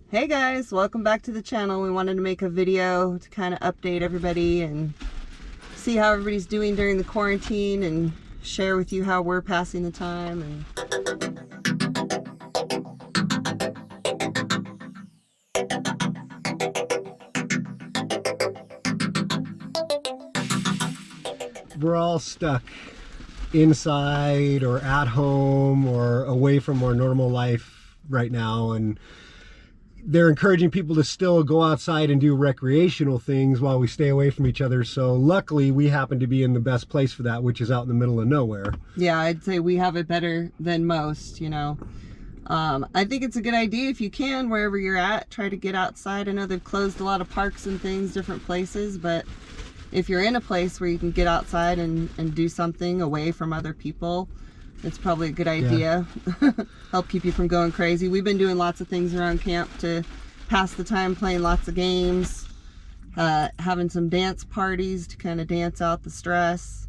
Hey guys, welcome back to the channel. We wanted to make a video to kind of update everybody and see how everybody's doing during the quarantine and share with you how we're passing the time. We're all stuck inside or at home or away from our normal life right now, and they're encouraging people to still go outside and do recreational things while we stay away from each other. So luckily we happen to be in the best place for that, which is out in the middle of nowhere. Yeah, I'd say we have it better than most, you know. I think it's a good idea if you can, wherever you're at, try to get outside. I know they've closed a lot of parks and things, different places, but if you're in a place where you can get outside and do something away from other people, it's probably a good idea. Yeah. Help keep you from going crazy. We've been doing lots of things around camp to pass the time, playing lots of games, having some dance parties to kind of dance out the stress.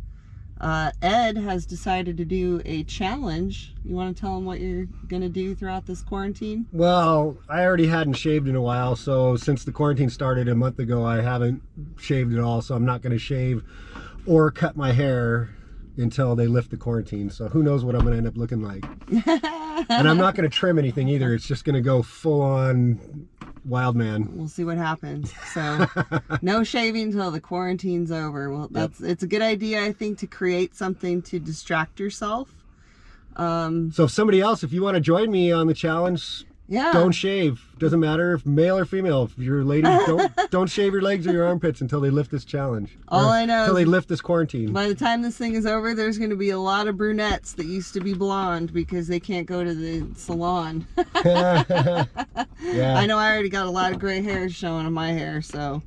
Ed has decided to do a challenge. You want to tell him what you're going to do throughout this quarantine? Well, I already hadn't shaved in a while, so since the quarantine started a month ago, I haven't shaved at all, so I'm not going to shave or cut my hair until they lift the quarantine. So who knows what I'm going to end up looking like. And I'm not going to trim anything either. It's just going to go full on wild man. We'll see what happens. So no shaving until the quarantine's over. Well, it's a good idea, I think, to create something to distract yourself. So if somebody else, if you want to join me on the challenge, yeah, don't shave. Doesn't matter if male or female. If you're a lady, don't shave your legs or your armpits until they lift this challenge. All I know until they lift this quarantine. By the time this thing is over, there's going to be a lot of brunettes that used to be blonde because they can't go to the salon. Yeah. I know I already got a lot of gray hairs showing on my hair, so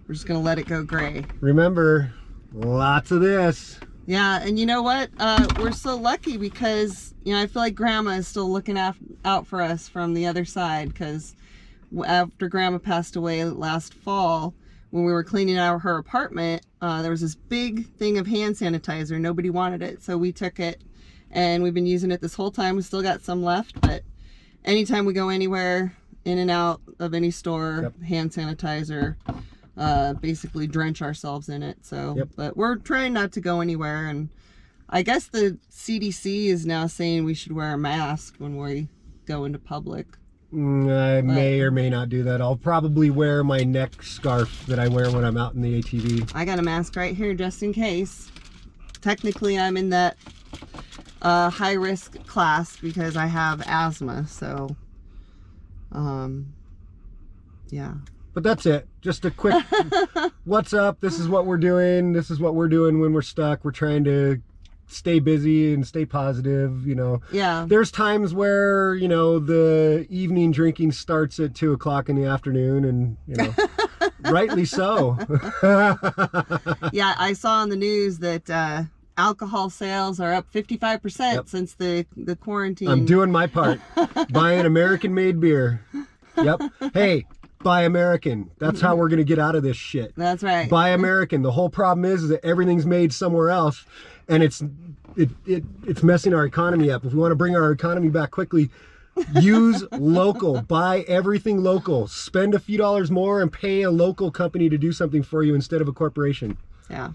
we're just going to let it go gray. Remember, lots of this. Yeah, and you know what? We're so lucky because, you know, I feel like Grandma is still looking out for us from the other side, because after Grandma passed away last fall, when we were cleaning out her apartment, there was this big thing of hand sanitizer. Nobody wanted it, so we took it, and we've been using it this whole time. We still got some left, but anytime we go anywhere, in and out of any store, yep, hand sanitizer. Basically drench ourselves in it. So, yep. But we're trying not to go anywhere, and I guess the CDC is now saying we should wear a mask when we go into public. I may or may not do that. I'll probably wear my neck scarf that I wear when I'm out in the ATV. I got a mask right here just in case. Technically I'm in that high risk class because I have asthma, so yeah. But that's it. Just a quick, what's up? This is what we're doing. This is what we're doing when we're stuck. We're trying to stay busy and stay positive, you know. Yeah. There's times where, you know, the evening drinking starts at 2 o'clock in the afternoon, and, you know, rightly so. Yeah, I saw on the news that alcohol sales are up 55%, yep, since the quarantine. I'm doing my part. Buying American-made beer. Yep. Hey. Buy American. That's how we're going to get out of this shit. That's right. Buy American. The whole problem is that everything's made somewhere else, and it's messing our economy up. If we want to bring our economy back quickly, use local. Buy everything local. Spend a few dollars more and pay a local company to do something for you instead of a corporation. Yeah.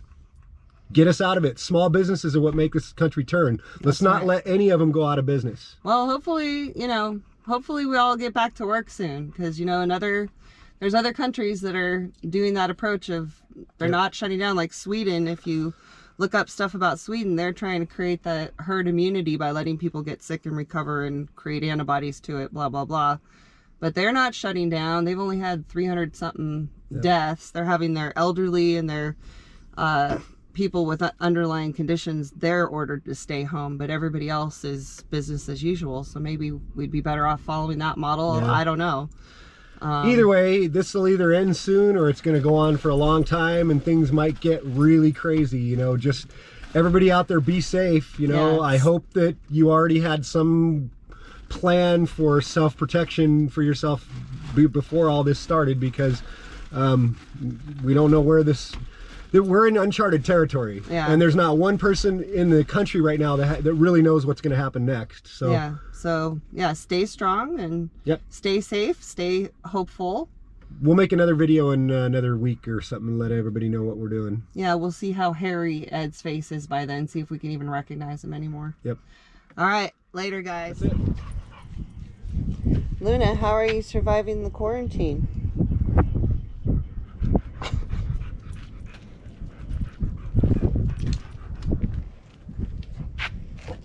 Get us out of it. Small businesses are what make this country turn. Let's not let any of them go out of business. Well, hopefully, you know, hopefully we all get back to work soon, because, you know, there's other countries that are doing that approach of they're, yep, not shutting down, like Sweden. If you look up stuff about Sweden, they're trying to create that herd immunity by letting people get sick and recover and create antibodies to it, blah, blah, blah. But they're not shutting down. They've only had 300 something, yep, deaths. They're having their elderly and their people with underlying conditions, they're ordered to stay home, but everybody else is business as usual. So maybe we'd be better off following that model. Yeah. I don't know. Either way, this will either end soon or it's going to go on for a long time, and things might get really crazy. You know, just everybody out there, be safe. You know, yes. I hope that you already had some plan for self-protection for yourself before all this started, because we don't know where this we're in uncharted territory. Yeah. And there's not one person in the country right now that really knows what's going to happen next. So yeah. So yeah, stay strong and stay safe, stay hopeful. We'll make another video in another week or something and let everybody know what we're doing. Yeah, we'll see how hairy Ed's face is by then, see if we can even recognize him anymore. Yep. All right, later guys. That's it. Luna, how are you surviving the quarantine?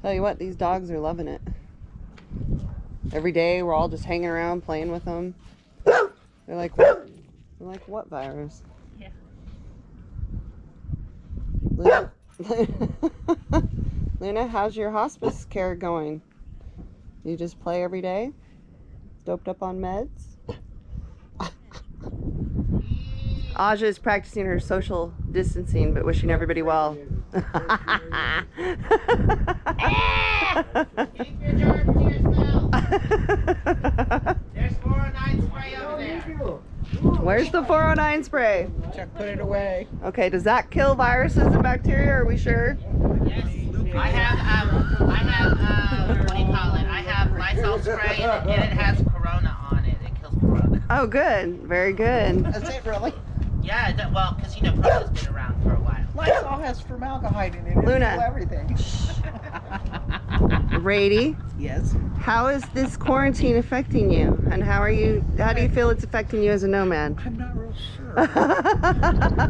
Tell you what, these dogs are loving it. Every day we're all just hanging around playing with them. They're like, what? They're like, what virus? Yeah. Luna, Luna, how's your hospice care going? You just play every day? Doped up on meds? Aja is practicing her social distancing, but wishing everybody well. Keep your germs to yourself. There's 409 spray over there. Where's the 409 spray? Chuck put it away. Okay, does that kill viruses and bacteria? Are we sure? Yes. I have, what do you call it? I have Lysol spray and it has Corona on it. It kills Corona. Oh, good. Very good. That's it, really? Yeah, well, because you know Corona's been around for a while. Lysol has formaldehyde in it. It'll Luna. kill everything. Rady, Yes. how is this quarantine affecting you? And how do you feel it's affecting you as a nomad? I'm not real sure. I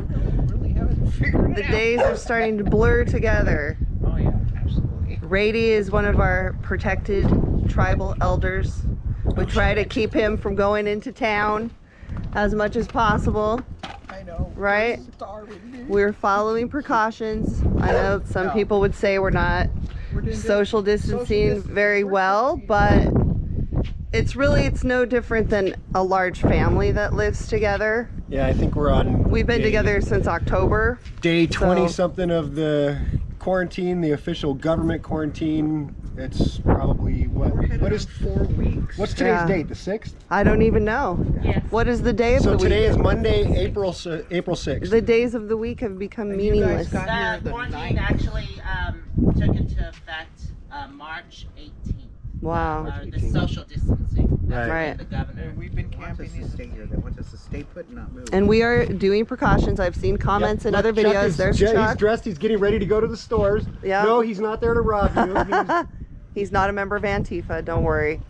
really haven't figured The it out. days are starting to blur together. Oh, yeah, absolutely. Rady is one of our protected tribal elders. We try to keep him from going into town as much as possible. I know. Right? It's starving me. We're following precautions. I know some people would say we're not We're doing good. social distancing very well, but it's no different than a large family that lives together. Yeah, I think we're on. We've been together since October. Day 20 So- something of the quarantine, the official government quarantine. It's probably what is 4 weeks. what's today's Yeah. date? The 6th. I don't even know. Yes. What is the day of So the today week? is Monday, April 6th. The days of the week have become And you guys meaningless. got here The the quarantine 9th. actually took into effect March 18th. Wow. The social distancing. That's Right. what the governor. And we've been Wants camping us to in stay here. They want us to stay put and not move. And we are doing precautions. I've seen comments in other Chuck videos. is- There's He's Chuck. dressed. He's getting ready to go to the stores. Yeah. No, he's not there to rob you. He's- He's not a member of Antifa, don't worry.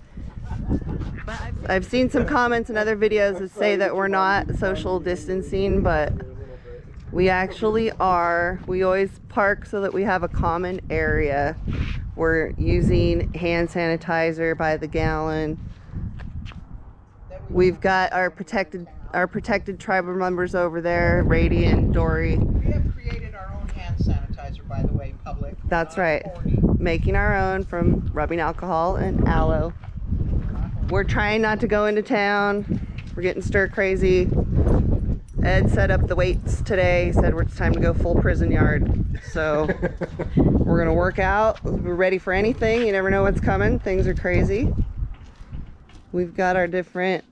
I've seen some comments in other videos that say that we're not social distancing, but we actually are. We always park so that we have a common area. We're using hand sanitizer by the gallon. We've got our protected tribal members over there, Rady and Dory, We have created our own hand sanitizer, by the way, public. That's right. 40. making our own from rubbing alcohol and aloe. We're trying not to go into town. We're getting stir crazy. Ed set up the weights today. He said it's time to go full prison yard. So we're gonna work out. We're ready for anything. You never know what's coming. Things are crazy. We've got our different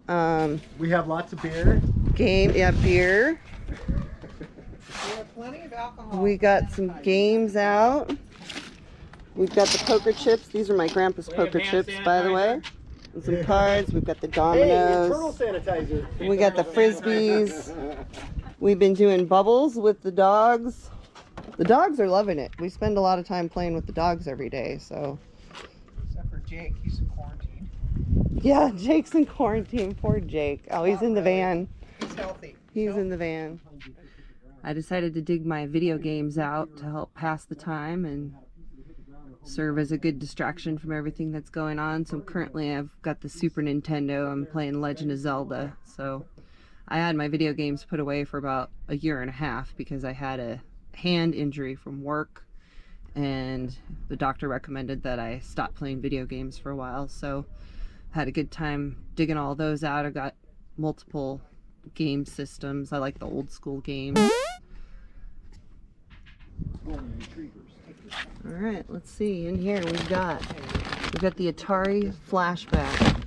we have lots of beer. beer. We have plenty of alcohol. We got some games out. We've got the poker chips. These are my grandpa's poker chips, by the way. And some cards. We've got the Hey, internal dominoes. sanitizer. We got the frisbees. We've been doing bubbles with the dogs. The dogs are loving it. We spend a lot of time playing with the dogs every day, so. Except for Jake, he's in quarantine. Yeah, Jake's in quarantine. Poor Jake. Oh, he's in the van. He's healthy. He's in the van. I decided to dig my video games out to help pass the time and serve as a good distraction from everything that's going on. So currently I've got the Super Nintendo. I'm playing Legend of Zelda. So I had my video games put away for about a year and a half because I had a hand injury from work and the doctor recommended that I stop playing video games for a while. So I had a good time digging all those out. I got multiple game systems. I like the old school games. All right, let's see. In here we've got the Atari Flashback,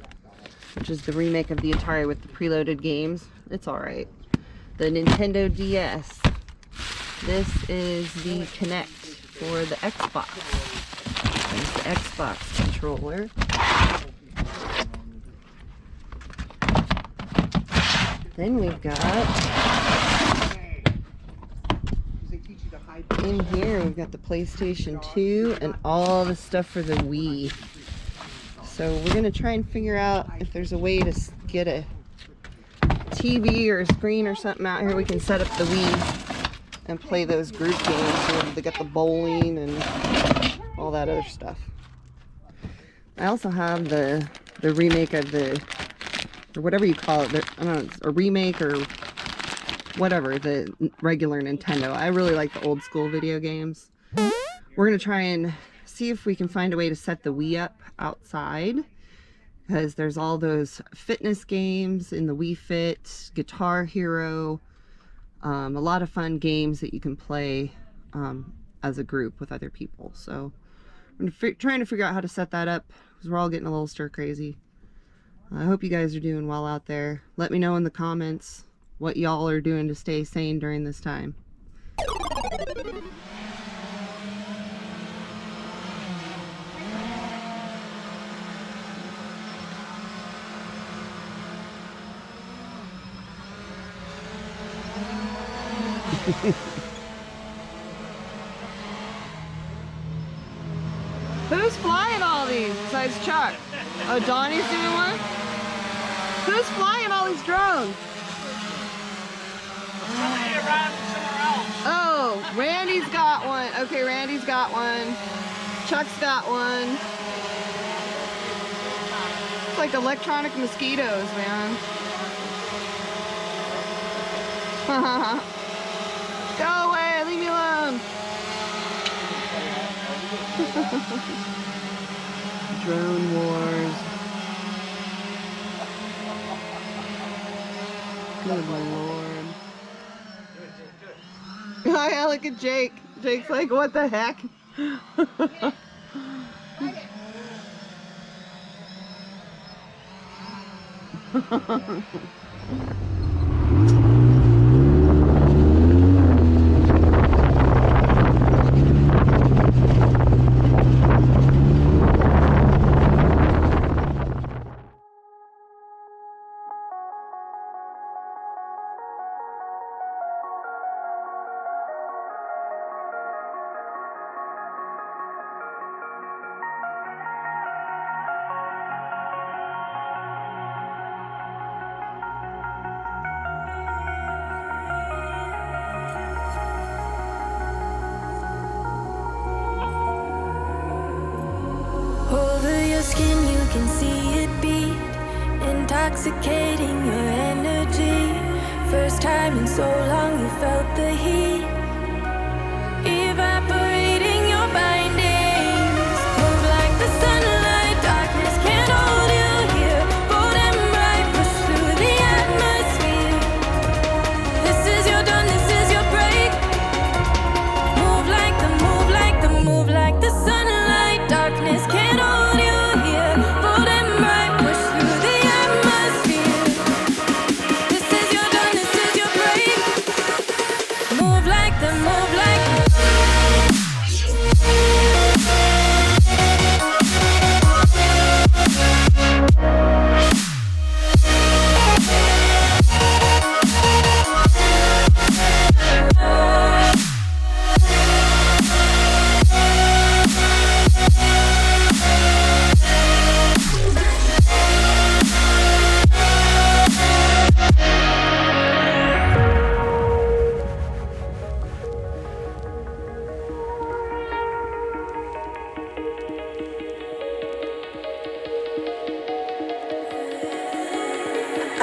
which is the remake of the Atari with the preloaded games. It's all right. The Nintendo DS, This is the Connect for the Xbox. There's the Xbox controller. Then we've got, in here, we've got the PlayStation 2 and all the stuff for the Wii. So we're going to try and figure out if there's a way to get a TV or a screen or something out here we can set up the Wii and play those group games. So they got the bowling and all that other stuff. I also have the remake of the, or whatever you call it, I don't know, a remake or whatever, the regular Nintendo. I really like the old school video games. We're going to try and see if we can find a way to set the Wii up outside, because there's all those fitness games in the Wii Fit, Guitar Hero, a lot of fun games that you can play as a group with other people. So I'm trying to figure out how to set that up, because we're all getting a little stir crazy. I hope you guys are doing well out there. Let me know in the comments what y'all are doing to stay sane during this time. Who's flying all these besides Chuck? Oh, Donnie's doing one? Who's flying all these drones? Oh, Randy's got one. Okay, Randy's got one. Chuck's got one. It's like electronic mosquitoes, man. Go away, leave me alone. Drone wars. Good lord. Oh yeah, look at Jake. Jake's like, what the heck? Skin, you can see it beat, intoxicating your energy. First time in so long you felt the heat, evaporating your bindings. Move like the sunlight, darkness can't hold you here. Bold and bright, push through the atmosphere. This is your dawn, this is your break. Move like the, move like the, move like the sunlight, darkness can't hold you.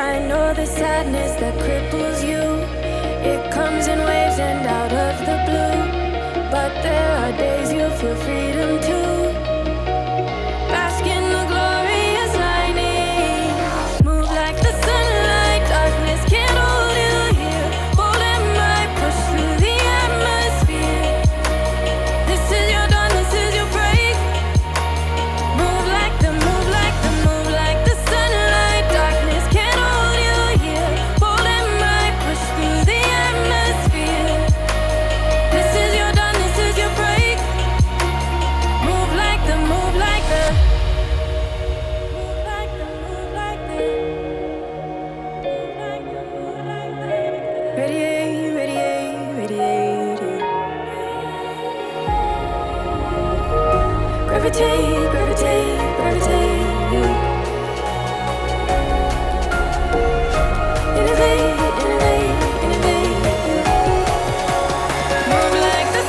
I know the sadness that cripples you. It comes in waves and out of the blue. But there are days you feel freedom too. Bask in the glorious lightning. Move like the sunlight, darkness can't hold you here. Bold and bright, push through the atmosphere. This is your dawn, this is your break. Move like the, move like the, move like the sunlight, darkness can't hold you here. Bold and bright, push through the atmosphere. gravitate, gravitate, gravitate you. Innovate, innovate, innovate you. Move like the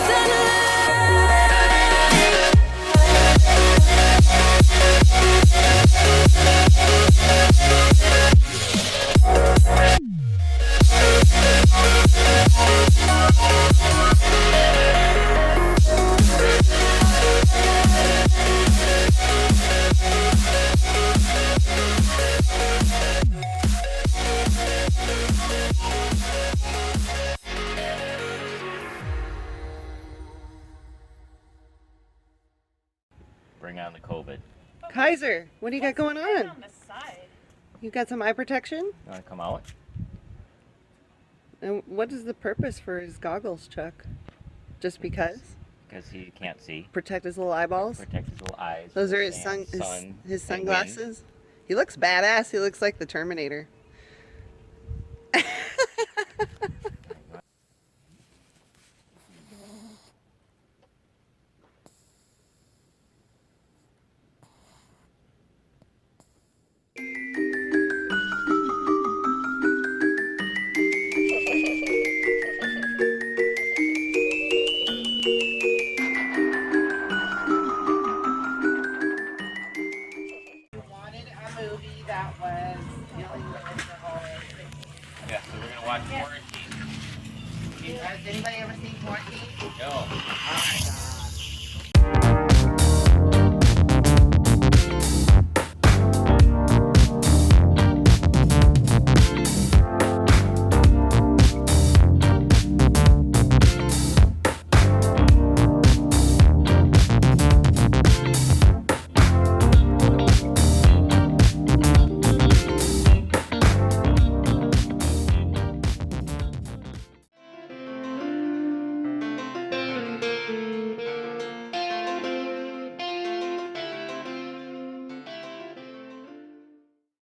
Bring on the COVID. Kaiser, what do you got going on? On the side. You got some eye protection? You want to come out? And what is the purpose for his goggles, Chuck? Just because? Because he can't see. Protect his little eyeballs? Protect his little eyes. Those from are the his sun, his and wind. sunglasses? He looks badass. He looks like the Terminator. Wanted a movie that was dealing with the whole thing. Yeah, so we're going to watch Quarantine. Has anybody ever seen Quarantine? No. Oh my god.